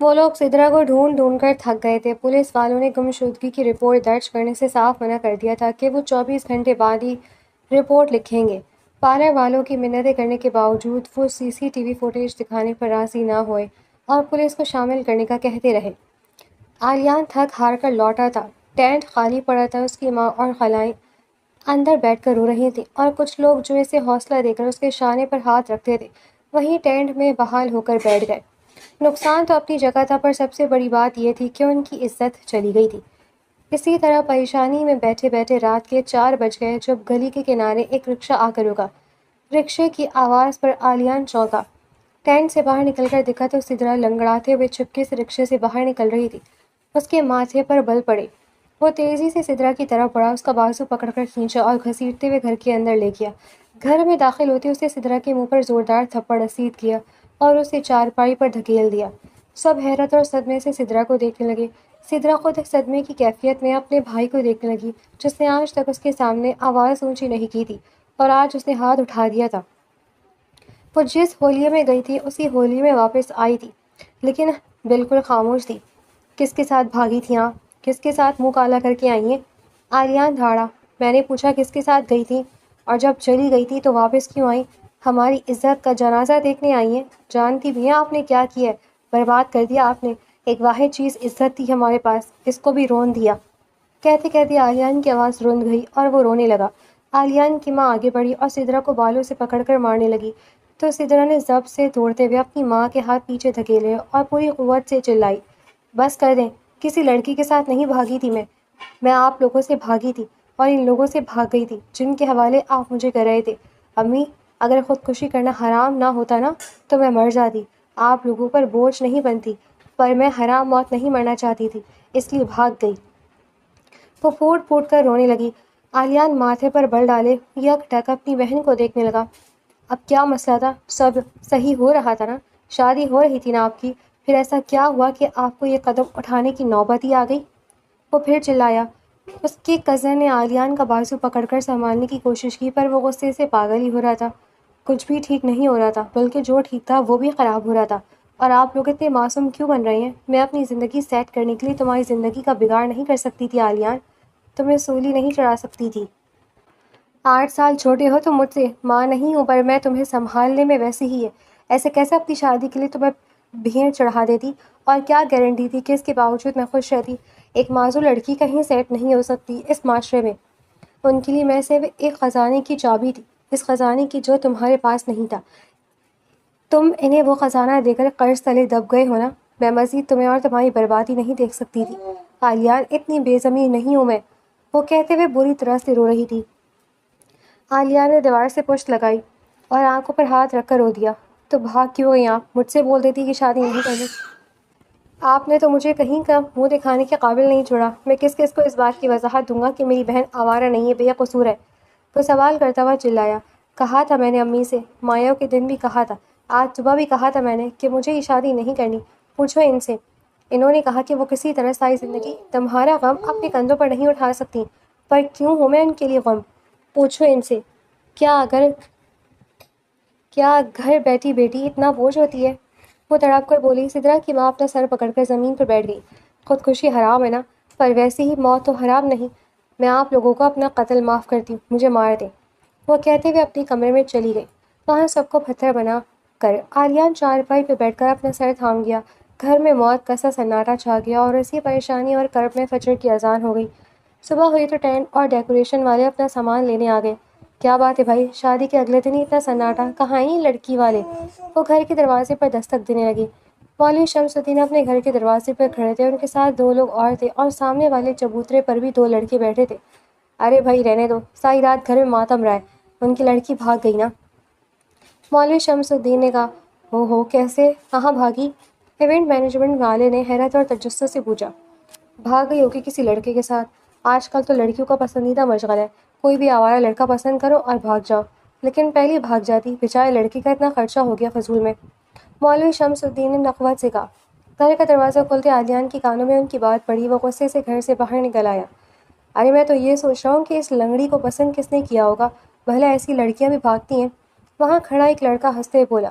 وہ لوگ سدرا کو ڈھونڈ ڈھونڈ کر تھک گئے تھے۔ پولیس والوں نے گمشدگی کی رپورٹ درج کرنے سے صاف منع کر دیا تھا کہ وہ 24 گھنٹے بعد ہی رپورٹ لکھیں گے۔ پارلر والوں کی منتیں کرنے کے باوجود وہ سی سی ٹی وی فوٹیج دکھانے پر راضی نہ ہوئے اور پولیس کو شامل کرنے کا کہتے رہے۔ عالیان تھک ہار کر لوٹا تھا۔ ٹینٹ خالی پڑا تھا۔ اس کی ماں اور خالائیں اندر بیٹھ کر رو رہی تھیں اور کچھ لوگ جو اسے حوصلہ دے کر اس کے شانے پر ہاتھ رکھتے تھے وہیں ٹینٹ میں بحال ہو کر بیٹھ گئے۔ نقصان تو اپنی جگہ تھا، پر سب سے بڑی بات یہ تھی کہ ان کی عزت چلی گئی تھی۔ اسی طرح پریشانی میں بیٹھے بیٹھے رات کے 4 بج گئے جب گلی کے کنارے ایک رکشہ آ کر رکا۔ رکشے کی آواز پر عالیان چونکا۔ ٹینٹ سے باہر نکل کر دیکھا تو سدرا لنگڑاتے ہوئے چپکے سے رکشے سے باہر نکل رہی تھی۔ اس کے ماتھے پر بل پڑے۔ وہ تیزی سے سدرا کی طرف بڑھا، اس کا بازو پکڑ کر کھینچا اور گھسیٹتے ہوئے گھر کے اندر لے گیا۔ گھر میں داخل ہوتے اسے سدرا کے منہ پر زوردار تھپڑ رسید کیا اور اسے چارپائی پر دھکیل دیا۔ سب حیرت اور صدمے سے سدرا کو دیکھنے لگے۔ سدرا خود صدمے کی کیفیت میں اپنے بھائی کو دیکھنے لگی جس نے آج تک اس کے سامنے آواز اونچی نہیں کی تھی اور آج اس نے ہاتھ اٹھا دیا تھا۔ وہ جس ہولیے میں گئی تھی اسی ہولی میں واپس آئی تھی، لیکن بالکل خاموش تھی۔ کس کے ساتھ بھاگی تھی آپ؟ کس کے ساتھ منہ کالا کر کے آئی ہیں؟ عالیان دھاڑا۔ میں نے پوچھا کس کے ساتھ گئی تھی؟ اور جب چلی گئی تھی تو واپس کیوں آئی؟ ہماری عزت کا جنازہ دیکھنے آئی ہیں؟ جانتی بھی ہیں آپ نے کیا کیا ہے؟ برباد کر دیا آپ نے۔ ایک واحد چیز عزت تھی ہمارے پاس، اس کو بھی رون دیا۔ کہتے کہتے عالیان کی آواز رند گئی اور وہ رونے لگا۔ عالیان کی ماں آگے بڑھی اور سدرا کو بالوں سے پکڑ کر مارنے لگی تو سدرا نے ضبط سے توڑتے ہوئے اپنی ماں کے ہاتھ پیچھے دھکیلے اور پوری قوت سے چلائی، بس کر دیں، کسی لڑکی کے ساتھ نہیں بھاگی تھی میں آپ لوگوں سے بھاگی تھی اور ان لوگوں سے بھاگ گئی تھی جن کے حوالے آپ مجھے کر رہے تھے۔ امی، اگر خودکشی کرنا حرام نہ ہوتا نا تو میں مر جاتی، آپ لوگوں پر بوجھ نہیں بنتی، پر میں حرام موت نہیں مرنا چاہتی تھی، اس لیے بھاگ گئی۔ وہ پھوٹ پھوٹ کر رونے لگی۔ عالیان ماتھے پر بل ڈالے یک ٹک اپنی بہن کو دیکھنے لگا۔ اب کیا مسئلہ تھا؟ سب صحیح ہو رہا تھا نا؟ شادی ہو رہی تھی نا آپ کی؟ پھر ایسا کیا ہوا کہ آپ کو یہ قدم اٹھانے کی نوبت ہی آ گئی؟ وہ پھر چلایا۔ اس کے کزن نے عالیان کا بازو پکڑ کر سنبھالنے کی کوشش کی پر وہ غصے سے پاگل ہی ہو رہا تھا۔ کچھ بھی ٹھیک نہیں ہو رہا تھا، بلکہ جو ٹھیک تھا وہ بھی خراب ہو رہا تھا۔ اور آپ لوگ اتنے معصوم کیوں بن رہے ہیں؟ میں اپنی زندگی سیٹ کرنے کے لیے تمہاری زندگی کا بگاڑ نہیں کر سکتی تھی عالیان، تمہیں سولی نہیں چڑھا سکتی تھی۔ 8 سال چھوٹے ہو تم مجھ سے، ماں نہیں ہوں پر میں تمہیں سنبھالنے میں ویسی ہی ہے۔ ایسے کیسے اپنی شادی کے لیے تمہیں بھیڑ چڑھا دیتی؟ اور کیا گارنٹی تھی کہ اس کے باوجود میں خوش رہتی؟ ایک معذور لڑکی کہیں سیٹ نہیں ہو سکتی اس معاشرے میں۔ ان کے لیے میں صرف ایک خزانے کی چابی تھی، اس خزانے کی جو تمہارے پاس نہیں تھا۔ تم انہیں وہ خزانہ دے کر قرض تلے دب گئے ہو نا۔ میں مزید تمہیں اور تمہاری بربادی نہیں دیکھ سکتی تھی۔ عالیان، اتنی بے زمین نہیں ہوں میں، وہ کہتے ہوئے بری طرح سے رو رہی تھی۔ عالیان نے دیوار سے پشت لگائی اور آنکھوں پر ہاتھ رکھ کر رو دیا۔ تو بھاگ کیوں گئی آپ؟ مجھ سے بول دیتی کہ شادی نہیں کرنی۔ آپ نے تو مجھے کہیں کا منہ دکھانے کے قابل نہیں چھوڑا۔ میں کس کس کو اس بات کی وضاحت دوں گا کہ میری بہن آوارہ نہیں ہے، بے قصور ہے؟ وہ سوال کرتا ہوا چلایا۔ کہا تھا میں نے امی سے، مایوں کے دن بھی کہا تھا، آج صبح بھی کہا تھا میں نے کہ مجھے یہ شادی نہیں کرنی۔ پوچھو ان سے، انہوں نے کہا کہ وہ کسی طرح ساری زندگی تمہارا غم اپنے کندھوں پر نہیں اٹھا سکتی، پر کیوں ہوں میں ان کے لیے غم؟ پوچھو ان سے، کیا گھر بیٹھی بیٹی اتنا بوجھ ہوتی ہے؟ وہ تڑپ کر بولی۔ سدرا کی ماں اپنا سر پکڑ کر زمین پر بیٹھ گئی۔ خودکشی حرام ہے نا، پر ویسی ہی موت تو حرام نہیں۔ میں آپ لوگوں کو اپنا قتل معاف کرتی ہوں، مجھے مار دیں۔ وہ کہتے ہوئے اپنے کمرے میں چلی گئی۔ وہاں سب کو پتھر بنا کر عالیان چارپائی پہ بیٹھ کر اپنا سر تھام گیا۔ گھر میں موت کا سا سناٹا چھا گیا اور اسی پریشانی اور کرب میں فجر کی اذان ہو گئی۔ صبح ہوئی تو ٹینٹ اور ڈیکوریشن والے اپنا سامان لینے آ گئے۔ کیا بات ہے بھائی، شادی کے اگلے دن ہی اتنا سناٹا، کہاں ہیں لڑکی والے؟ وہ گھر کے دروازے پر دستک دینے لگی۔ مولوی شمس الدین اپنے گھر کے دروازے پر کھڑے تھے، ان کے ساتھ 2 لوگ اور تھے اور سامنے والے چبوترے پر بھی 2 لڑکے بیٹھے تھے۔ ارے بھائی رہنے دو، ساری رات گھر میں ماتم رہا ہے، ان کی لڑکی بھاگ گئی نا؟ مولوی شمس الدین نے کہا۔ ہو کیسے، کہاں بھاگی؟ ایونٹ مینجمنٹ والے نے حیرت اور تجسس سے پوچھا۔ بھاگ گئی ہوگی کسی لڑکے کے ساتھ، آج کل تو لڑکیوں کا پسندیدہ مشغلہ ہے، کوئی بھی آوارہ لڑکا پسند کرو اور بھاگ جاؤ، لیکن پہلے بھاگ جاتی، بیچارے لڑکی کا اتنا خرچہ ہو گیا فضول میں۔ مولوی شمس الدین نے نخوت سے کہا۔ گھر کا دروازہ کھولتے عالیان کی کانوں میں ان کی بات پڑی۔ وہ غصے سے گھر سے باہر نکل آیا۔ ارے میں تو یہ سوچ رہا ہوں کہ اس لنگڑی کو پسند کس نے کیا ہوگا، بھلا ایسی لڑکیاں بھی بھاگتی ہیں؟ وہاں کھڑا ایک لڑکا ہنستے ہوئے بولا۔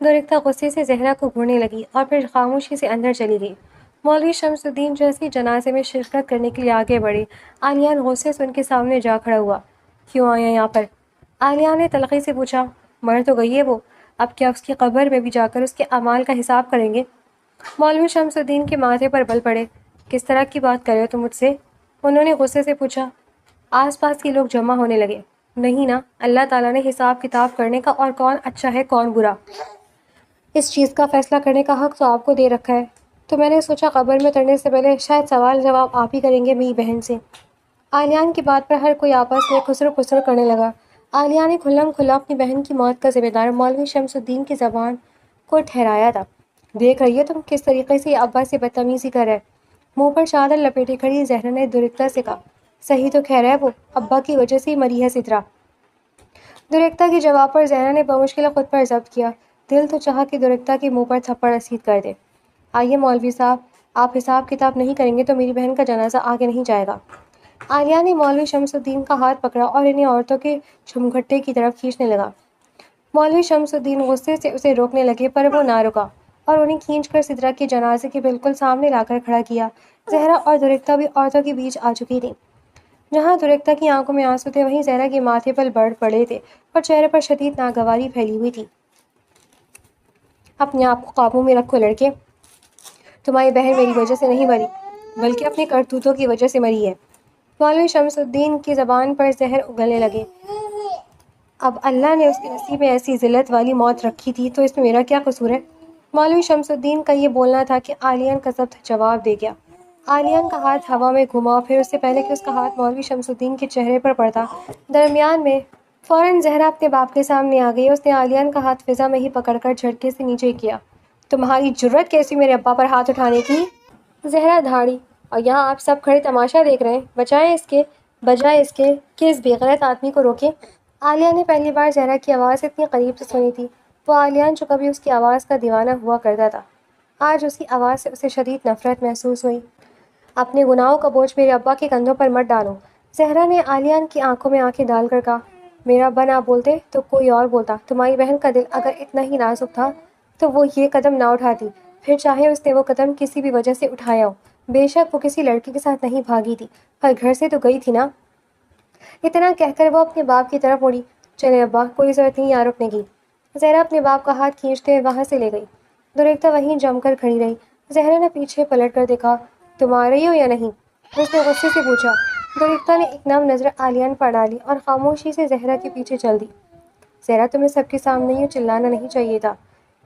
درختہ غصے سے زہرا کو گھورنے لگی اور پھر خاموشی سے اندر چلی گئی۔ مولوی شمس الدین جیسے جنازے میں شرکت کرنے کے لیے آگے بڑھے۔ عالیان غصے سے ان کے سامنے جا کھڑا ہوا۔ کیوں آیا یہاں پر؟ عالیہ نے تلخی سے پوچھا۔ مر تو گئی ہے وہ، اب کیا اس کی قبر میں بھی جا کر اس کے اعمال کا حساب کریں گے؟ مولوی شمس الدین کے ماتھے پر بل پڑے۔ کس طرح کی بات کر رہے ہو تم مجھ سے؟ انہوں نے غصے سے پوچھا۔ آس پاس کے لوگ جمع ہونے لگے۔ نہیں نا، اللہ تعالیٰ نے حساب کتاب کرنے کا اور کون اچھا ہے کون برا، اس چیز کا فیصلہ کرنے کا حق تو آپ کو دے رکھا ہے۔ تو میں نے سوچا قبر میں اترنے سے پہلے شاید سوال جواب آپ ہی کریں گے میری بہن سے۔ عالیان کی بات پر ہر کوئی آپس میں خسر پسر کرنے لگا۔ عالیہ نے کھلم کھلا اپنی بہن کی موت کا ذمہ دار مولوی شمس الدین کی زبان کو ٹھہرایا تھا۔ دیکھ رہی ہو تم کس طریقے سے یہ ابا سے بدتمیزی کر ہے؟ منہ پر چادر لپیٹے کھڑی زہرا نے درختہ سے کہا۔ صحیح تو خیر ہے وہ، ابا کی وجہ سے ہی مری ہے سترا۔ درختہ کے جواب پر زہرا نے بمشکل خود پر ضبط کیا۔ دل تو چاہا کہ درختہ کے منہ پر تھپڑ رسید کر دے۔ آئیے مولوی صاحب، آپ حساب کتاب نہیں کریں گے تو میری بہن کا جنازہ آگے نہیں جائے گا۔ عالیہ نے مولوی شمس الدین کا ہاتھ پکڑا اور انہیں عورتوں کے جھمگھٹے کی طرف کھینچنے لگا۔ مولوی شمس الدین غصے سے اسے روکنے لگے پر وہ نہ رکا اور انہیں کھینچ کر سدرا کے جنازے کے بالکل سامنے لا کر کھڑا کیا۔ زہرا اور درختہ بھی عورتوں کے بیچ آ چکی تھیں۔ جہاں درختہ کی آنکھوں میں آنسو تھے وہیں زہرا کے ماتھے پر بڑھ پڑے تھے اور چہرے پر شدید ناگواری پھیلی ہوئی تھی۔ اپنے آپ کو قابو میں رکھو لڑکے، تمہاری بہن میری وجہ سے نہیں مری بلکہ اپنے کرتوتوں کی وجہ سے مری ہے۔ مولوی شمس الدین کی زبان پر زہر اگلنے لگے۔ اب اللہ نے اس کے نصیب میں ایسی ذلت والی موت رکھی تھی تو اس میں میرا کیا قصور ہے؟ مولوی شمس الدین کا یہ بولنا تھا کہ عالیان کا ضبط جواب دے گیا۔ عالیان کا ہاتھ ہوا میں گھما، پھر اس سے پہلے کہ اس کا ہاتھ مولوی شمس الدین کے چہرے پر پڑتا درمیان میں فوراً زہرا اپنے باپ کے سامنے آ گئی۔ اس نے عالیان کا ہاتھ فضا میں ہی پکڑ کر جھٹکے سے نیچے کیا۔ تمہاری جرت کیسی میرے ابا پر ہاتھ اٹھانے کی؟ زہرا دھاڑی، اور یہاں آپ سب کھڑے تماشا دیکھ رہے ہیں، بجائے اس کے کہ اس بے غیرت آدمی کو روکیں۔ عالیہ نے پہلی بار زہرا کی آواز اتنی قریب سے سنی تھی۔ وہ عالیان جو کبھی اس کی آواز کا دیوانہ ہوا کرتا تھا، آج اس کی آواز سے اسے شدید نفرت محسوس ہوئی۔ اپنے گناہوں کا بوجھ میرے ابا کے کندھوں پر مت ڈالو، زہرا نے عالیان کی آنکھوں میں آنکھیں ڈال کر کہا۔ میرا ابا نہ بولتے تو کوئی اور بولتا۔ تمہاری بہن کا دل اگر اتنا ہی نازک تھا تو وہ یہ قدم نہ اٹھاتی، پھر چاہے اس نے وہ قدم کسی بھی وجہ سے اٹھایا ہو۔ بے شک وہ کسی لڑکی کے ساتھ نہیں بھاگی تھی، پر گھر سے تو گئی تھی نا۔ اتنا کہہ کر وہ اپنے باپ کی طرف مڑی۔ چلے ابا، کوئی ضرورت نہیں یہاں رکنے کی۔ زہرا اپنے باپ کا ہاتھ کھینچتے ہوئے وہاں سے لے گئی۔ درختہ وہیں جم کر کھڑی رہی۔ زہرا نے پیچھے پلٹ کر دیکھا۔ تم آ رہی ہو یا نہیں؟ اس نے غصے سے پوچھا۔ درختہ نے ایک نم نظر عالیان پر ڈالی اور خاموشی سے زہرا کے پیچھے چل دی۔ زہرا تمہیں سب کے سامنے یوں چلانا نہیں چاہیے تھا۔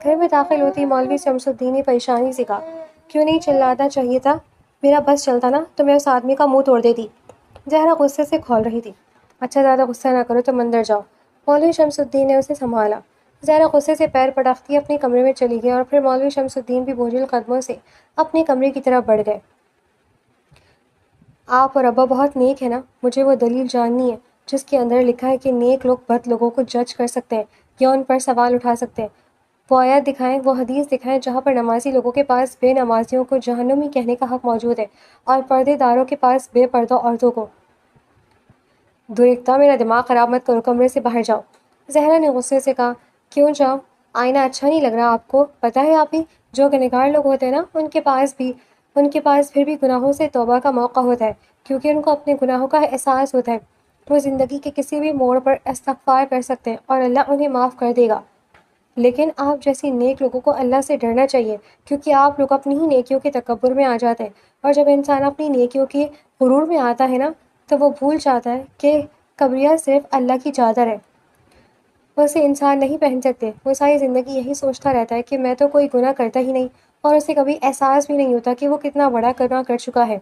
گھر میں داخل ہوتی مولوی شمس الدین نے پریشانی سے کہا۔ کیوں نہیں چلانا چاہیے تھا؟ میرا بس چلتا نا تو میں اس آدمی کا منہ توڑ دیتی۔ زہرا غصے سے کھول رہی تھی۔ اچھا زیادہ غصہ نہ کرو، تم اندر جاؤ۔ مولوی شمس الدین نے اسے سنبھالا۔ زہرا غصے سے پیر پٹکتی اپنے کمرے میں چلی گئی اور پھر مولوی شمس الدین بھی بوجھل قدموں سے اپنے کمرے کی طرف بڑھ گئے۔ آپ اور ابا بہت نیک ہے نا؟ مجھے وہ دلیل جاننی ہے جس کے اندر لکھا ہے کہ نیک لوگ بد لوگوں کو جج کر سکتے ہیں یا ان پر سوال اٹھا سکتے ہیں۔ وہ آیت دکھائیں، وہ حدیث دکھائیں جہاں پر نمازی لوگوں کے پاس بے نمازیوں کو جہنمی کہنے کا حق موجود ہے اور پردے داروں کے پاس بے پردہ عورتوں کو۔ درختہ، میرا دماغ خراب مت کرو، کمرے سے باہر جاؤ، زہرا نے غصے سے کہا۔ کیوں جاؤ؟ آئینہ اچھا نہیں لگ رہا آپ کو؟ پتہ ہے آپ ہی جو گنہگار لوگ ہوتے ہیں نا، ان کے پاس پھر بھی گناہوں سے توبہ کا موقع ہوتا ہے، کیونکہ ان کو اپنے گناہوں کا احساس ہوتا ہے۔ وہ زندگی کے کسی بھی موڑ پر استغفار کر سکتے ہیں اور اللہ انہیں معاف کر دے گا۔ لیکن آپ جیسی نیک لوگوں کو اللہ سے ڈرنا چاہیے، کیونکہ آپ لوگ اپنی ہی نیکیوں کے تکبر میں آ جاتے ہیں، اور جب انسان اپنی نیکیوں کے غرور میں آتا ہے نا تو وہ بھول جاتا ہے کہ کبریاں صرف اللہ کی چادر ہے، وہ اسے انسان نہیں پہن سکتے۔ وہ ساری زندگی یہی سوچتا رہتا ہے کہ میں تو کوئی گناہ کرتا ہی نہیں، اور اسے کبھی احساس بھی نہیں ہوتا کہ وہ کتنا بڑا گناہ کر چکا ہے۔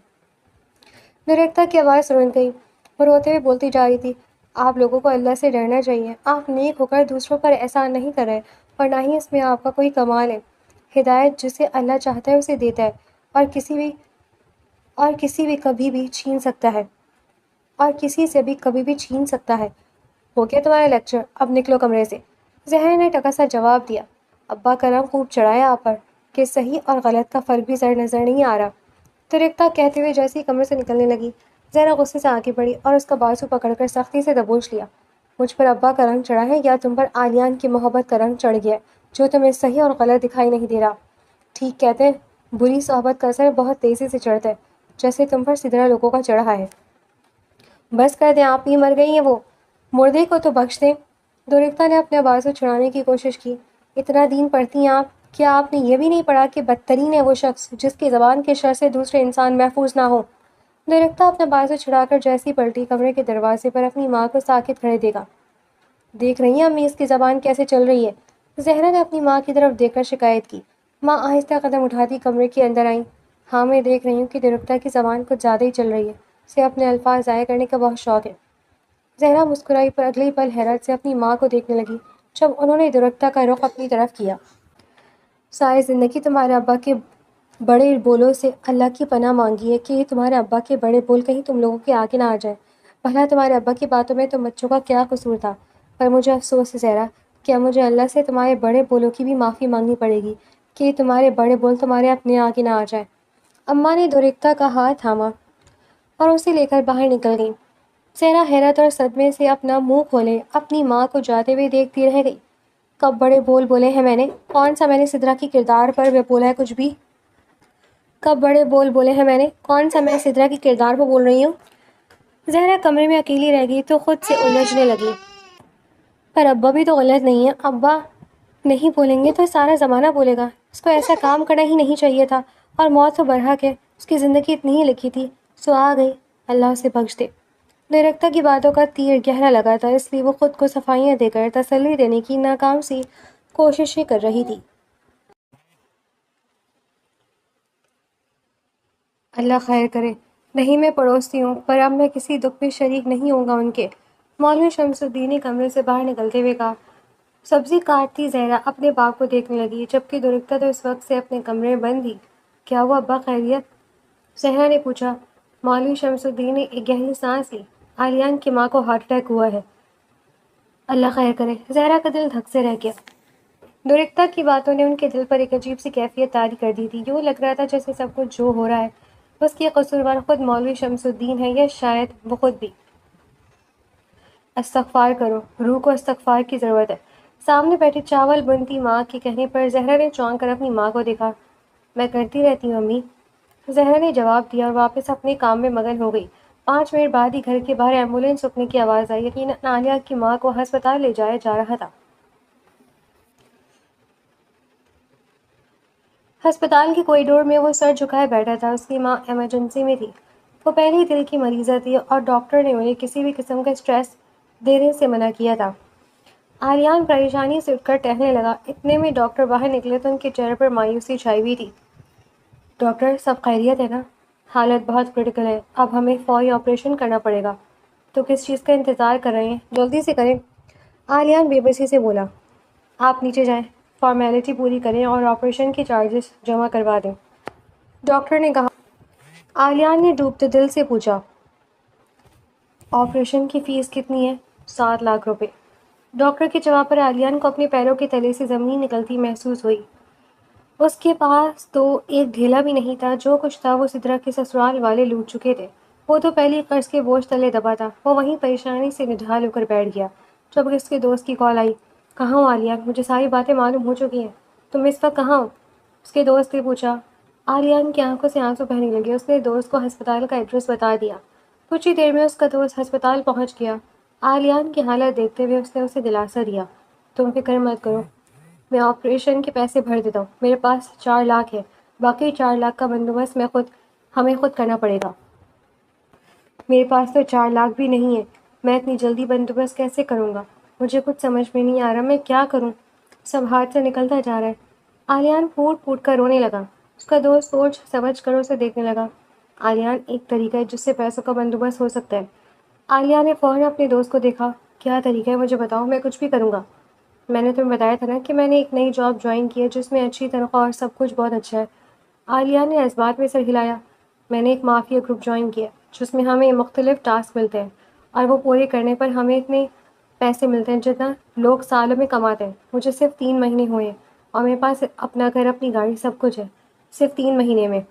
درختہ کی آواز رک گئی۔ وہ روتے ہوئے بولتی جا رہی تھی۔ آپ لوگوں کو اللہ سے ڈرنا چاہیے۔ آپ نیک ہو کر دوسروں پر احسان نہیں کر رہے اور نہ ہی اس میں آپ کا کوئی کمال ہے۔ ہدایت جسے اللہ چاہتا ہے اسے دیتا ہے اور کسی بھی کبھی بھی چھین سکتا ہے اور کسی سے بھی کبھی بھی چھین سکتا ہے۔ ہو گیا تمہارا لیکچر، اب نکلو کمرے سے، زہرا نے ٹکا سا جواب دیا۔ ابا کا رنگ خوب چڑھایا آپ پر کہ صحیح اور غلط کا فرق بھی نظر نہیں آ رہا، درختہ کہتے ہوئے جیسے ہی کمرے سے نکلنے لگی، زہرا غصے سے آگے بڑھی اور اس کا بازو پکڑ کر سختی سے دبوچ لیا۔ مجھ پر ابا کا رنگ چڑھا ہے یا تم پر عالیان کی محبت کا رنگ چڑھ گیا ہے؟ جو تمہیں صحیح اور غلط دکھائی نہیں دے رہا۔ ٹھیک کہتے ہیں، بری صحبت کا اثر بہت تیزی سے چڑھتا ہے، جیسے تم پر سدرا لوگوں کا چڑھا ہے۔ بس کر دیں، آپ ہی مر گئی ہیں، وہ مردے کو تو بخش دیں۔ دورکتا نے اپنے بازو چھڑانے کی کوشش کی۔ اتنا دین پڑھتی ہیں آپ، کیا آپ نے یہ بھی نہیں پڑھا کہ بدترین ہے وہ شخص جس کی زبان کے شر سے دوسرے انسان محفوظ نہ ہو؟ دورکتا اپنا بازو چھڑا کر جیسی پلٹی، کمرے کے دروازے پر اپنی ماں کو ساکت کھڑے دیکھا۔ دیکھ رہی ہیں امی اس کی زبان کیسے چل رہی ہے؟ زہرا نے اپنی ماں کی طرف دیکھ کر شکایت کی۔ ماں آہستہ قدم اٹھاتی کمرے کے اندر آئیں۔ ہاں میں دیکھ رہی ہوں کہ دورکتا کی زبان کچھ زیادہ ہی چل رہی ہے، اسے اپنے الفاظ ضائع کرنے کا بہت شوق ہے۔ زہرا مسکرائی پر اگلی پل حیرت سے اپنی ماں کو دیکھنے لگی جب انہوں نے دورکتا کا رخ اپنی طرف کیا۔ ساری زندگی تمہارے ابا کے بڑے بولوں سے اللہ کی پناہ مانگی ہے کہ تمہارے ابا کے بڑے بول کہیں تم لوگوں کے آگے نہ آ جائیں۔ بھلا تمہارے ابا کی باتوں میں تم بچوں کا کیا قصور تھا؟ پر مجھے افسوس ہے زہرا، کیا مجھے اللہ سے تمہارے بڑے بولوں کی بھی معافی مانگنی پڑے گی کہ تمہارے بڑے بول تمہارے اپنے آگے نہ آ جائیں۔ اماں نے دورکتا کا ہاتھ تھاما اور اسے لے کر باہر نکل گئیں۔ زہرا حیرت اور صدمے سے اپنا منہ کھولے اپنی ماں کو جاتے ہوئے دیکھتی رہ گئی۔ کب بڑے بول بولے ہیں میں نے؟ کون سا میں نے سدرا کی کردار پر بولا ہے کچھ بھی؟ کب بڑے بول بولے ہیں میں نے؟ کون سا میں سدرا کی کردار پر بول رہی ہوں؟ زہرا کمرے میں اکیلی رہ گئی تو خود سے الجھنے لگی۔ پر ابا بھی تو غلط نہیں ہے، ابا نہیں بولیں گے تو سارا زمانہ بولے گا۔ اس کو ایسا کام کرنا ہی نہیں چاہیے تھا، اور موت تو برحق ہے، اس کی زندگی اتنی ہی لکھی تھی، سو آ گئی، اللہ اسے بخش دے۔ دورکتا کی باتوں کا تیر گہرا لگا تھا، اس لیے وہ خود کو صفائیاں دے کر تسلی دینے کی ناکام سی کوششیں کر رہی تھی۔ اللہ خیر کرے، نہیں میں پڑوسی ہوں، پر اب میں کسی دکھ میں شریک نہیں ہوں گا ان کے، مولوی شمس الدین نے کمرے سے باہر نکلتے ہوئے کہا۔ سبزی کاٹتی زہرا اپنے باپ کو دیکھنے لگی، جبکہ دورکتا تو اس وقت سے اپنے کمرے میں بند تھی۔ کیا ہوا ابا، خیریت؟ زہرا نے پوچھا۔ مولوی شمس الدین نے ایک گہری سانس لی۔ آلیان کی ماں کو ہارٹ اٹیک ہوا ہے۔ اللہ خیر کرے، زہرا کا دل دھک سے رہ گیا۔ دورکتا کی باتوں نے ان کے دل پر ایک عجیب سی کیفیت طاری کر دی تھی۔ یوں لگ رہا تھا جیسے سب کچھ جو ہو رہا ہے اس کی قصوروار خود مولوی شمس الدین ہے، یا شاید وہ خود بھی۔ استغفار کرو، روح کو استغفار کی ضرورت ہے۔ سامنے بیٹھی چاول بنتی ماں کے کہنے پر زہرا نے چونک کر اپنی ماں کو دیکھا۔ میں کرتی رہتی ہوں امی، زہرا نے جواب دیا اور واپس اپنے کام میں مگن ہو گئی۔ 5 منٹ بعد ہی گھر کے باہر ایمبولینس رکنے کی آواز آئی۔ یقیناً عالیہ کی ماں کو ہسپتال لے جایا جا رہا تھا۔ ہسپتال کے کوریڈور میں وہ سر جھکائے بیٹھا تھا، اس کی ماں ایمرجنسی میں تھی۔ وہ پہلے ہی دل کی مریضہ تھی اور ڈاکٹر نے انہیں کسی بھی قسم کا اسٹریس دینے سے منع کیا تھا۔ آریان پریشانی سے اٹھ کر ٹہلنے لگا۔ اتنے میں ڈاکٹر باہر نکلے تو ان کے چہرے پر مایوسی چھائی ہوئی تھی۔ ڈاکٹر، سب خیریت ہے نا؟ حالت بہت کرٹیکل ہے، اب ہمیں فوری آپریشن کرنا پڑے گا۔ تو کس چیز کا انتظار کر رہے ہیں، جلدی سے کریں۔ آلیان بے بسی سے بولا۔ آپ نیچے جائیں، فارمیلٹی پوری کریں اور آپریشن کے چارجز جمع کروا دیں، ڈاکٹر نے کہا۔ آلیان نے ڈوبتے دل سے پوچھا، آپریشن کی فیس کتنی ہے؟ 7 لاکھ روپے۔ ڈاکٹر کے جواب پر آلیان کو اپنے پیروں کے تلے سے زمین نکلتی محسوس ہوئی۔ اس کے پاس تو ایک ڈھیلا بھی نہیں تھا، جو کچھ تھا وہ سدرا کے سسرال والے لوٹ چکے تھے۔ وہ تو پہلے قرض کے بوجھ تلے دبا تھا۔ وہ وہیں پریشانی سے نڈھال ہو کر بیٹھ گیا جب اس کے دوست کی کال آئی۔ کہاں ہو آلیان؟ مجھے ساری باتیں معلوم ہو چکی ہیں، تم اس وقت کہاں ہو؟ اس کے دوست نے پوچھا۔ آلیان کی آنکھوں سے آنسو بہنے لگے۔ اس نے دوست کو ہسپتال کا ایڈریس بتا دیا۔ کچھ ہی دیر میں اس کا دوست ہسپتال پہنچ گیا۔ آلیان کی حالت دیکھتے ہوئے اس نے اسے دلاسا دیا۔ تم فکر مت کرو، میں آپریشن کے پیسے بھر دیتا ہوں، میرے پاس 4 لاکھ ہے، باقی 4 لاکھ کا بندوبست ہمیں خود کرنا پڑے گا۔ میرے پاس تو 4 لاکھ بھی نہیں ہے، میں اتنی جلدی بندوبست کیسے کروں گا؟ مجھے کچھ سمجھ میں نہیں آ رہا، میں کیا کروں؟ سب ہاتھ سے نکلتا جا رہا ہے۔ آلیان پھوٹ پھوٹ کر رونے لگا۔ اس کا دوست سوچ سمجھ کر اسے دیکھنے لگا۔ آلیان، ایک طریقہ ہے جس سے پیسوں کا بندوبست ہو سکتا ہے۔ عالیہ نے فوراً اپنے دوست کو دیکھا۔ کیا طریقہ ہے، مجھے بتاؤ، میں کچھ بھی کروں گا۔ میں نے تمہیں بتایا تھا نا کہ میں نے ایک نئی جاب جوائن کی ہے جس میں اچھی تنخواہ اور سب کچھ بہت اچھا ہے۔ عالیہ نے اس بات میں سر ہلایا۔ میں نے ایک مافیا گروپ جوائن کیا جس میں ہمیں مختلف ٹاسک ملتے ہیں اور وہ پورے کرنے پر ہمیں اتنے پیسے ملتے ہیں جتنا لوگ سالوں میں کماتے ہیں۔ مجھے صرف 3 مہینے ہوئے ہیں اور میرے پاس اپنا گھر، اپنی گاڑی، سب کچھ ہے، صرف 3 مہینے میں۔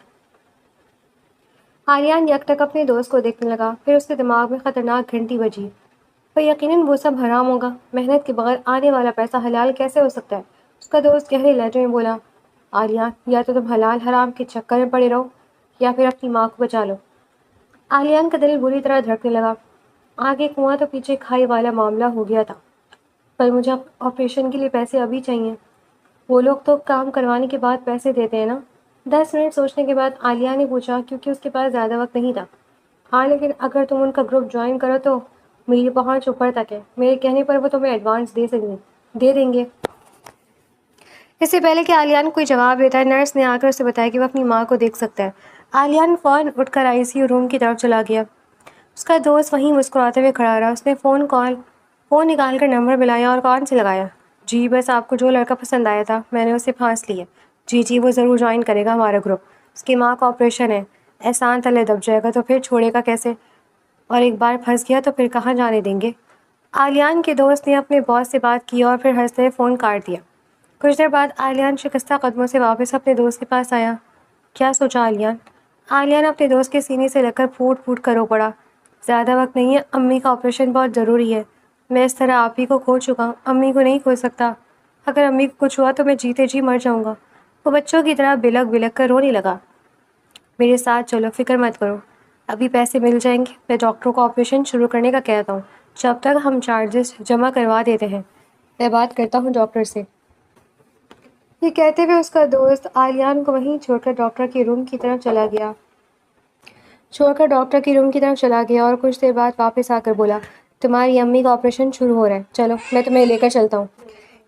آریان یک ٹک اپنے دوست کو دیکھنے لگا، پھر اس کے دماغ میں خطرناک گھنٹی بجی۔ پر یقیناً وہ سب حرام ہوگا، محنت کے بغیر آنے والا پیسہ حلال کیسے ہو سکتا ہے؟ اس کا دوست گہرے لہجے میں بولا، عالیہ یا تو تم حلال حرام کے چکر میں پڑے رہو یا پھر اپنی ماں کو بچا لو۔ عالیان کا دل بری طرح دھڑکنے لگا۔ آگے کنواں تو پیچھے کھائی والا معاملہ ہو گیا تھا، پر مجھے آپریشن کے لیے پیسے ابھی چاہیے۔ وہ لوگ تو کام کروانے کے بعد پیسے دیتے ہیں نا؟ 10 منٹ سوچنے کے بعد عالیہ نے پوچھا، کیونکہ اس کے پاس زیادہ وقت نہیں تھا۔ ہاں لیکن اگر تم ان کا گروپ جوائن کرو تو میری پہنچ اوپر تک ہے، میرے کہنے پر وہ تمہیں ایڈوانس دے دیں گے۔ اس سے پہلے کہ عالیان کوئی جواب دیتا ہے، نرس نے آ کر اسے بتایا کہ وہ اپنی ماں کو دیکھ سکتا ہے۔ عالیان فوراً اٹھ کر ICU روم کی طرف چلا گیا۔ اس کا دوست وہیں مسکراتے ہوئے کھڑا رہا۔ اس نے فون نکال کر نمبر ملایا اور کون سے لگایا۔ جی بس آپ کو جو لڑکا پسند آیا تھا میں نے اسے پھانس لیا۔ جی وہ ضرور جوائن کرے گا ہمارا گروپ۔ اس کی ماں کا آپریشن ہے، احسان تلے دب جائے گا تو پھر چھوڑے گا کیسے؟ اور ایک بار پھنس گیا تو پھر کہاں جانے دیں گے؟ عالیان کے دوست نے اپنے باس سے بات کی اور پھر ہنستے ہوئے فون کاٹ دیا۔ کچھ دیر بعد عالیان شکستہ قدموں سے واپس اپنے دوست کے پاس آیا۔ کیا سوچا عالیان؟ عالیان اپنے دوست کے سینے سے لگ کر پھوٹ پھوٹ کر رو پڑا۔ زیادہ وقت نہیں ہے، امی کا آپریشن بہت ضروری ہے۔ میں اس طرح آپ ہی کو کھو چکا ہوں، امی کو نہیں کھو سکتا۔ اگر امی کو کچھ ہوا تو میں جیتے جی مر جاؤں گا۔ وہ بچوں کی طرح بلک بلک کر رونے لگا۔ میرے ساتھ چلو، فکر مت کرو، ابھی پیسے مل جائیں گے۔ میں ڈاکٹر کو آپریشن شروع کرنے کا کہتا ہوں، جب تک ہم چارجز جمع کروا دیتے ہیں۔ میں بات کرتا ہوں ڈاکٹر سے۔ یہ کہتے ہوئے اس کا دوست عالیان کو وہیں چھوڑ کر ڈاکٹر کے روم کی طرف چلا گیا اور کچھ دیر بعد واپس آ کر بولا، تمہاری امی کا آپریشن شروع ہو رہا ہے، چلو میں تمہیں لے کر چلتا ہوں۔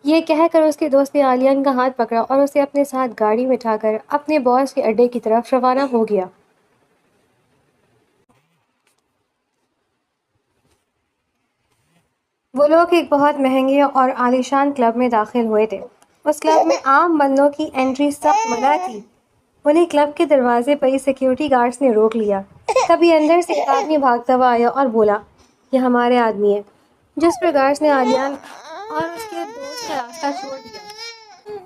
یہ کہہ کر اس کے دوست نے عالیان کا ہاتھ پکڑا اور اسے اپنے ساتھ گاڑی میں اٹھا کر اپنے باس کے اڈے کی طرف روانہ ہو گیا۔ وہ لوگ ایک بہت مہنگے اور عالیشان کلب میں داخل ہوئے تھے۔ اس کلب میں عام بندوں کی انٹری سخت منع تھی۔ انہیں کلب کے دروازے پر ہی سیکیورٹی گارڈز نے روک لیا۔ تبھی اندر سے ایک آدمی بھاگتا ہوا آیا اور بولا، یہ ہمارے آدمی ہیں۔ جس پر گارڈز نے عالیان اور اس کے دوست کا راستہ چھوڑ دیا۔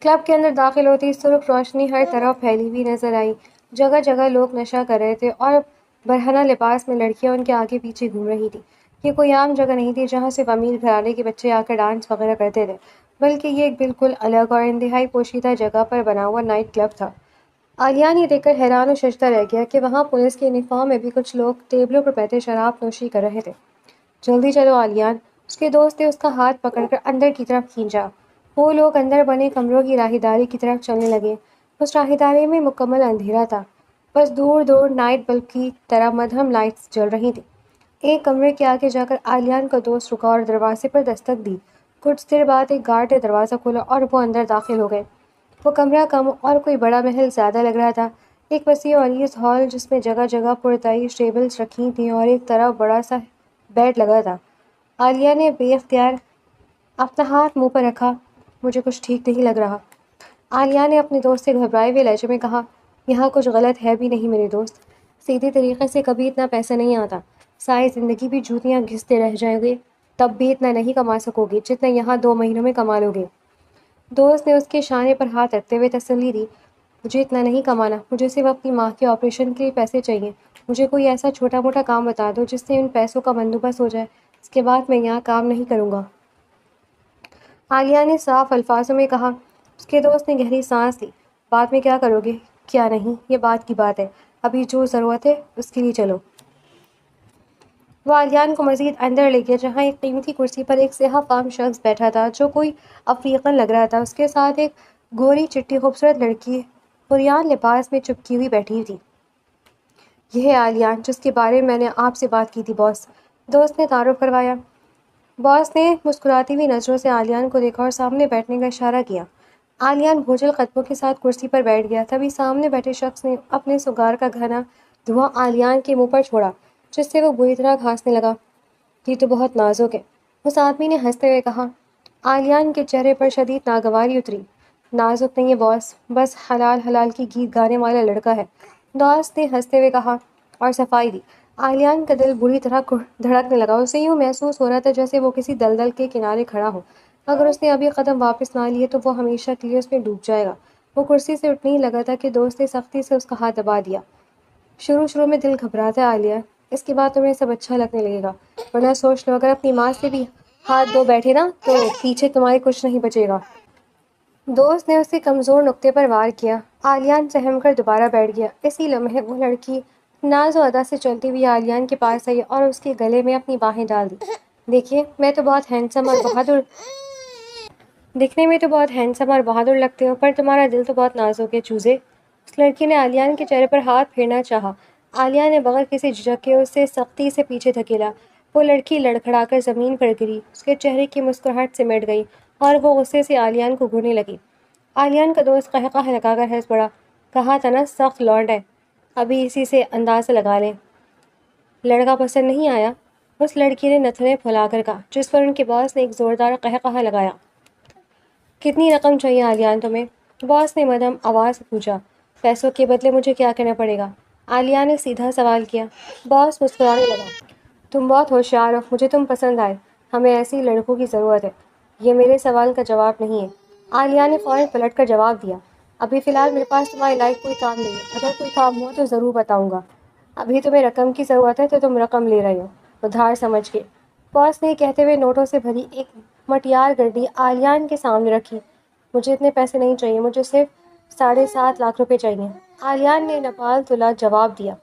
کلب کے اندر داخل ہوتی سرخ روشنی ہر طرف پھیلی ہوئی نظر آئی۔ جگہ جگہ لوگ نشہ کر رہے تھے اور برہنہ لباس میں لڑکیاں ان کے آگے پیچھے گھوم رہی تھی۔ یہ کوئی عام جگہ نہیں تھی جہاں صرف امیر گھرانے کے بچے آ کر ڈانس وغیرہ کرتے تھے، بلکہ یہ ایک بالکل الگ اور انتہائی پوشیدہ جگہ پر بنا ہوا نائٹ کلب تھا۔ عالیان یہ دیکھ کر حیران و ششدر رہ گیا کہ وہاں پولیس کے یونیفارم میں بھی کچھ لوگ ٹیبلوں پر بیٹھے شراب نوشی کر رہے تھے۔ جلدی چلو عالیان، اس کے دوست نے اس کا ہاتھ پکڑ کر اندر کی طرف کھینچا۔ وہ لوگ اندر بنے کمروں کی راہداری کی طرف چلنے لگے۔ اس راہداری میں مکمل اندھیرا تھا، بس دور دور نائٹ بلب کی طرح مدھم لائٹس جل رہی تھیں۔ ایک کمرے کے آگے جا کر عالیان کا دوست رکا اور دروازے پر دستک دی۔ کچھ دیر بعد ایک گارڈ نے دروازہ کھولا اور وہ اندر داخل ہو گئے۔ وہ کمرہ کم اور کوئی بڑا محل زیادہ لگ رہا تھا۔ ایک وسیع و عریض ہال جس میں جگہ جگہ پرتعیش ٹیبلز رکھی تھیں اور ایک طرف بڑا سا بیڈ لگا تھا۔ عالیہ نے بے اختیار اپنا ہاتھ منہ پر رکھا۔ مجھے کچھ ٹھیک نہیں لگ رہا۔ عالیہ نے اپنے دوست سے گھبرائے ہوئے لہجے میں کہا، یہاں کچھ غلط ہے بھی نہیں میرے دوست، سیدھے طریقے سے کبھی اتنا پیسہ نہیں آتا۔ ساری زندگی بھی جوتیاں گھستے رہ جائیں گے تب بھی اتنا نہیں کما سکو گے جتنا یہاں 2 مہینوں میں کما لو گے۔ دوست نے اس کے شانے پر ہاتھ رکھتے ہوئے تسلی دی، مجھے اتنا نہیں کمانا، مجھے صرف اپنی ماں کے آپریشن کے لیے پیسے چاہیے۔ مجھے کوئی ایسا چھوٹا موٹا کام بتا دو جس سے ان پیسوں کا بندوبست ہو جائے، اس کے بعد میں یہاں کام نہیں کروں گا۔ عالیہ نے صاف الفاظوں میں کہا۔ اس کے دوست نے گہری سانس لی۔ بعد میں کیا کرو گے کیا نہیں یہ بات کی بات ہے، ابھی جو ضرورت ہے اس کے لیے چلو۔ وہ عالیان کو مزید اندر لے گیا جہاں ایک قیمتی کرسی پر ایک سیاہ فام شخص بیٹھا تھا جو کوئی افریقن لگ رہا تھا۔ اس کے ساتھ ایک گوری چٹی خوبصورت لڑکی عریان لباس میں چپکی ہوئی بیٹھی تھی۔ یہ ہے عالیان جس کے بارے میں میں نے آپ سے بات کی تھی باس، دوست نے تعارف کروایا۔ باس نے مسکراتی ہوئی نظروں سے عالیان کو دیکھا اور سامنے بیٹھنے کا اشارہ کیا۔ عالیان بھوچل قدموں کے ساتھ کرسی پر بیٹھ گیا۔ تبھی سامنے بیٹھے شخص نے اپنے سگار کا گھنا دھواں عالیان کے منہ پر چھوڑا جس سے وہ بری طرح کھانسنے لگا۔ یہ تو بہت نازک ہے، اس آدمی نے ہنستے ہوئے کہا۔ عالیان کے چہرے پر شدید ناگواری اتری۔ نازک نہیں ہے باس، بس حلال کی گیت گانے والا لڑکا ہے، دوست نے ہنستے ہوئے کہا اور صفائی دی۔ عالیان کا دل بری طرح دھڑکنے لگا۔ اسے یوں محسوس ہو رہا تھا جیسے وہ کسی دلدل کے کنارے کھڑا ہو۔ اگر اس نے ابھی قدم واپس نہ لیے تو وہ ہمیشہ کے لیے اس میں ڈوب جائے گا۔ وہ کرسی سے اٹھنے ہی لگا تھا کہ دوست نے سختی سے اس کا ہاتھ دبا دیا۔ شروع میں دل گھبراتا ہے عالیہ، اس کے بعد تمہیں سب اچھا لگنے لگے گا، ورنہ سوچ لو اگر اپنی ماں سے بھی ہاتھ دھو بیٹھے نا تو پیچھے تمہارے کچھ نہیں بچے گا۔ دوست نے اس کے کمزور نقطے پر وار کیا۔ عالیان سہم کر دوبارہ بیٹھ گیا۔ اسی لمحے وہ لڑکی ناز و ادا سے چلتی ہوئی عالیان کے پاس آئی اور اس کے گلے میں اپنی باہیں ڈال دی۔ دیکھیے، میں تو بہت ہینڈسم اور بہادر دکھنے میں تو بہت ہینڈسم اور بہادر لگتے ہو، پر تمہارا دل تو بہت نازک ہے چوزے۔ اس لڑکی نے عالیان کے چہرے پر ہاتھ پھیرنا چاہا۔ عالیہ نے بغیر کسی جھجک کے اسے سختی سے پیچھے دھکیلا۔ وہ لڑکی لڑکھڑا کر زمین پر گری۔ اس کے چہرے کی مسکراہٹ سمٹ گئی اور وہ غصے سے عالیان کو گھورنے لگی۔ عالیان کا دوست قہقہ لگا کر ہنس پڑا۔ کہا تھا نا سخت لونڈ ہے، ابھی اسی سے اندازہ لگا لیں۔ لڑکا پسند نہیں آیا؟ اس لڑکی نے نتھنے پھلا کر کہا، جس پر ان کے باس نے ایک زوردار قہقہ لگایا۔ کتنی رقم چاہیے عالیان تمہیں؟ باس نے مدھم آواز سے پوچھا۔ پیسوں کے بدلے مجھے کیا کرنا پڑے گا؟ عالیہ نے سیدھا سوال کیا۔ باس مسکرانے لگا۔ تم بہت ہوشیار ہو، مجھے تم پسند آئے۔ ہمیں ایسی لڑکوں کی ضرورت ہے۔ یہ میرے سوال کا جواب نہیں ہے، عالیہ نے فوراً پلٹ کر جواب دیا۔ ابھی فی الحال میرے پاس تمہارے لائق کوئی کام نہیں ہے، اگر کوئی کام ہو تو ضرور بتاؤں گا۔ ابھی تمہیں رقم کی ضرورت ہے تو تم رقم لے رہے ہو، ادھار سمجھ کے۔ باس نے کہتے ہوئے نوٹوں سے بھری ایک مٹیار گڈی عالیان کے سامنے رکھی۔ مجھے اتنے پیسے نہیں چاہیے، مجھے صرف 7.5 لاکھ روپے چاہیے، عالیان نے نپال تلا جواب دیا۔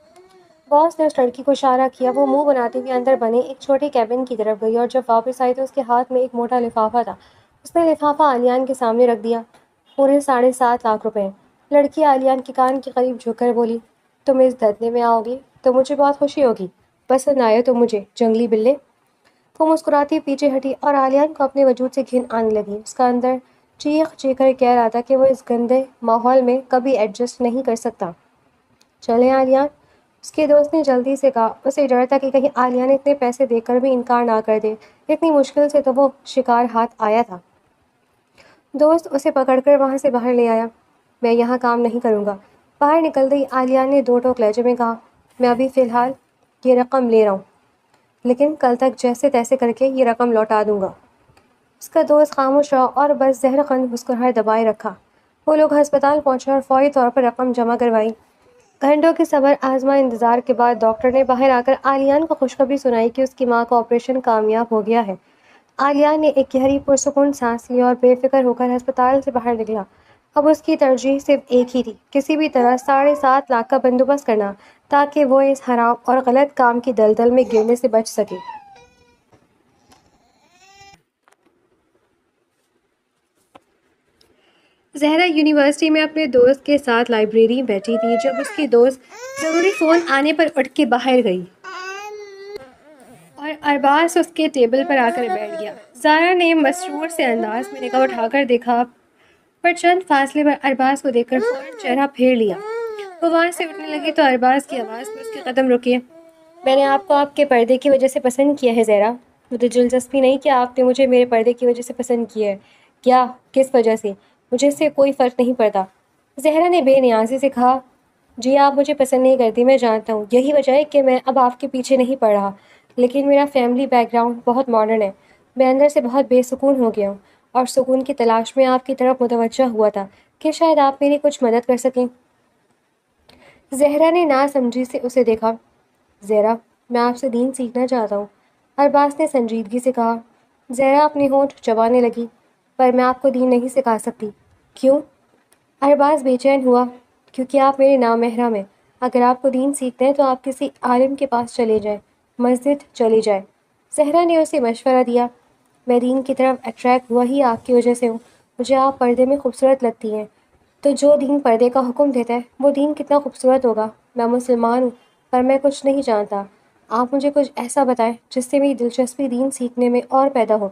باس نے اس لڑکی کو اشارہ کیا۔ وہ منہ بناتے ہوئے اندر بنے ایک چھوٹے کیبن کی طرف گئی اور جب واپس آئی تو اس کے ہاتھ میں ایک موٹا لفافہ تھا۔ اس نے لفافہ عالیان کے سامنے رکھ دیا۔ پورے 7.5 لاکھ روپے۔ لڑکی عالیان کے کان کے قریب جھک کر بولی، تم اس دھرنے میں آؤ گی تو مجھے بہت خوشی ہوگی۔ پسند آئے تو مجھے، جنگلی بلے۔ وہ مسکراتی پیچھے ہٹی اور عالیان کو اپنے وجود سے گھن آنے لگی۔ اس کا اندر چیخ چیخ کر کہہ رہا تھا کہ وہ اس گندے ماحول میں کبھی ایڈجسٹ نہیں کر سکتا۔ چلیں عالیان، اس کے دوست نے جلدی سے کہا۔ اسے ڈر تھا کہ کہیں عالیہ نے اتنے پیسے دے کر بھی انکار نہ کر دے۔ اتنی مشکل سے تو وہ شکار ہاتھ آیا تھا۔ دوست اسے پکڑ کر وہاں سے باہر لے آیا۔ میں یہاں کام نہیں کروں گا۔ باہر نکل گئی عالیان نے دو ٹوک لہجے میں کہا، میں ابھی فی الحال یہ رقم لے رہا ہوں، لیکن کل تک جیسے تیسے کر کے یہ رقم لوٹا دوں گا۔ اس کا دوست خاموش رہا اور بس زہر خند مسکراہٹ دبائے رکھا۔ وہ لوگ ہسپتال پہنچے اور فوری طور پر رقم جمع کروائی۔ گھنٹوں کے صبر آزما انتظار کے بعد ڈاکٹر نے باہر آ کر عالیان کو خوشخبری سنائی کہ اس کی ماں کا آپریشن کامیاب ہو گیا ہے۔ عالیان نے ایک گہری پرسکون سانس لی اور بے فکر ہو کر ہسپتال سے باہر نکلا۔ اب اس کی ترجیح صرف ایک ہی تھی، کسی بھی طرح 7.5 لاکھ کا بندوبست کرنا تاکہ وہ اس حرام اور غلط کام کی دلدل میں گرنے سے بچ سکے۔ زہرا یونیورسٹی میں اپنے دوست کے ساتھ لائبریری بیٹھی تھی جب اس کی دوست ضروری فون آنے پر اٹھ کے باہر گئی اور ارباز اس کے ٹیبل پر آ کر بیٹھ گیا۔ زہرا نے مسرور سے انداز میں نگاہ اٹھا کر دیکھا، پر چند فاصلے پر ارباز کو دیکھ کر فوراً چہرہ پھیر لیا۔ وہ وہاں سے اٹھنے لگی تو ارباز کی آواز پر اس کے قدم رکے۔ میں نے آپ کو آپ کے پردے کی وجہ سے پسند کیا ہے زہرا، مجھے دلچسپی نہیں کہ آپ نے مجھے میرے پردے کی وجہ سے پسند کیا ہے، کیا کس وجہ سے، مجھے اس سے کوئی فرق نہیں پڑتا۔ زہرا نے بے نیازی سے کہا، جی آپ مجھے پسند نہیں کرتی، میں جانتا ہوں، یہی وجہ ہے کہ میں اب آپ کے پیچھے نہیں پڑ رہا، لیکن میرا فیملی بیک گراؤنڈ بہت ماڈرن ہے، میں اندر سے بہت بے سکون ہو گیا ہوں اور سکون کی تلاش میں آپ کی طرف متوجہ ہوا تھا کہ شاید آپ میری کچھ مدد کر سکیں۔ زہرا نے ناسمجھی سے اسے دیکھا۔ زہرا، میں آپ سے دین سیکھنا چاہتا ہوں، ارباز نے سنجیدگی سے کہا۔ زہرا اپنی ہونٹ چبانے لگی، پر میں آپ کو دین نہیں سکھا سکتی۔ کیوں؟ ارباز بے چین ہوا۔ کیونکہ آپ میرے نامحرم ہیں، اگر آپ کو دین سیکھنا ہے تو آپ کسی عالم کے پاس چلے جائیں، مسجد چلے جائیں۔ زہرا نے اسے مشورہ دیا، میں دین کی طرف اٹریکٹ ہوا ہی آپ کی وجہ سے ہوں، مجھے آپ پردے میں خوبصورت لگتی ہیں، تو جو دین پردے کا حکم دیتا ہے وہ دین کتنا خوبصورت ہوگا۔ میں مسلمان ہوں، پر میں کچھ نہیں جانتا، آپ مجھے کچھ ایسا بتائیں جس سے میری دلچسپی دین سیکھنے میں اور پیدا ہو۔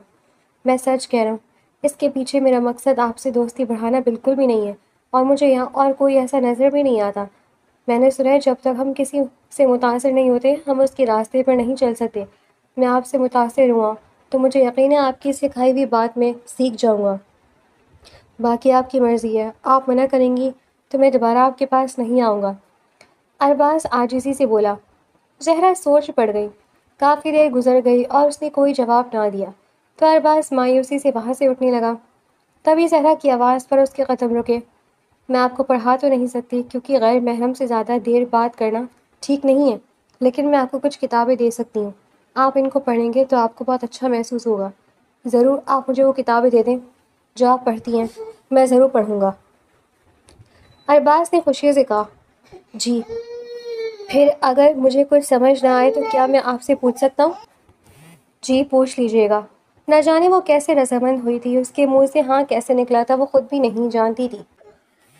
میں سچ کہہ رہا ہوں، اس کے پیچھے میرا مقصد آپ سے دوستی بڑھانا بالکل بھی نہیں ہے، اور مجھے یہاں اور کوئی ایسا نظر بھی نہیں آتا۔ میں نے سنا ہے جب تک ہم کسی سے متاثر نہیں ہوتے ہم اس کے راستے پر نہیں چل سکتے۔ میں آپ سے متاثر ہوا تو مجھے یقین ہے آپ کی سکھائی ہوئی بات میں سیکھ جاؤں گا۔ باقی آپ کی مرضی ہے، آپ منع کریں گی تو میں دوبارہ آپ کے پاس نہیں آؤں گا، ارباز عاجزی سے بولا۔ زہرا سوچ پڑ گئی۔ کافی دیر گزر گئی اور اس نے کوئی جواب نہ دیا تو ارباز مایوسی سے وہاں سے اٹھنے لگا۔ تبھی زہرا کی آواز پر اس کے قدم رکے۔ میں آپ کو پڑھا تو نہیں سکتی کیونکہ غیر محرم سے زیادہ دیر بات کرنا ٹھیک نہیں ہے، لیکن میں آپ کو کچھ کتابیں دے سکتی ہوں، آپ ان کو پڑھیں گے تو آپ کو بہت اچھا محسوس ہوگا۔ ضرور، آپ مجھے وہ کتابیں دے دیں۔ جو آپ پڑھتی ہیں میں ضرور پڑھوں گا۔ ارباز نے خوشی سے کہا، جی، پھر اگر مجھے کچھ سمجھ نہ آئے تو کیا میں آپ سے پوچھ سکتا ہوں؟ جی پوچھ لیجیے گا۔ نہ جانے وہ کیسے رضامند ہوئی تھی، اس کے منہ سے ہاں کیسے نکلا تھا وہ خود بھی نہیں جانتی تھی،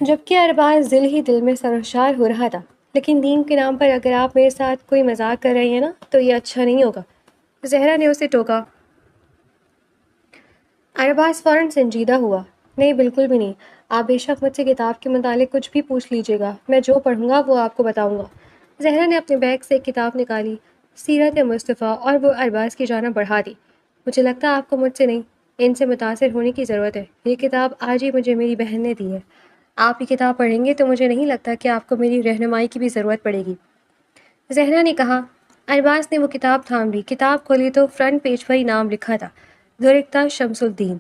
جبکہ ارباز دل ہی دل میں سرشار ہو رہا تھا۔ لیکن دین کے نام پر اگر آپ میرے ساتھ کوئی مذاق کر رہی ہیں نا تو یہ اچھا نہیں ہوگا، زہرا نے اسے ٹوکا۔ ارباز فوراً سنجیدہ ہوا، نہیں بالکل بھی نہیں، آپ بے شک مجھ سے کتاب کے متعلق کچھ بھی پوچھ لیجیے گا، میں جو پڑھوں گا وہ آپ کو بتاؤں گا۔ زہرا نے اپنے بیگ سے ایک کتاب نکالی، سیرت مصطفیٰ، اور وہ ارباز کی جانب بڑھا دی۔ مجھے لگتا ہے آپ کو مجھ سے نہیں، ان سے متاثر ہونے کی ضرورت ہے، یہ کتاب آج ہی مجھے میری بہن نے دی ہے، آپ یہ کتاب پڑھیں گے تو مجھے نہیں لگتا کہ آپ کو میری رہنمائی کی بھی ضرورت پڑے گی، زہرا نے کہا۔ ارباز نے وہ کتاب تھام لی، کتاب کھولی تو فرنٹ پیج پر ہی نام لکھا تھا، درختہ شمس الدین۔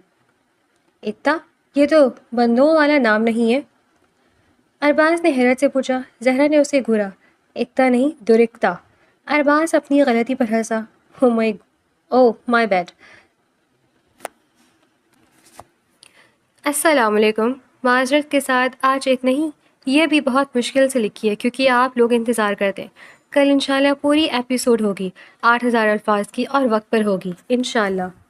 اکتا، یہ تو بندوں والا نام نہیں ہے؟ ارباز نے حیرت سے پوچھا۔ زہرا نے اسے گھورا، اکتا نہیں درختہ۔ ارباز اپنی غلطی پر ہنسا، اوہ مائی بیڈ۔ السلام علیکم، معذرت کے ساتھ آج ایک نہیں، یہ بھی بہت مشکل سے لکھی ہے کیونکہ آپ لوگ انتظار کرتے ہیں۔ کل انشاءاللہ پوری ایپیسوڈ ہوگی 8000 الفاظ کی اور وقت پر ہوگی انشاءاللہ۔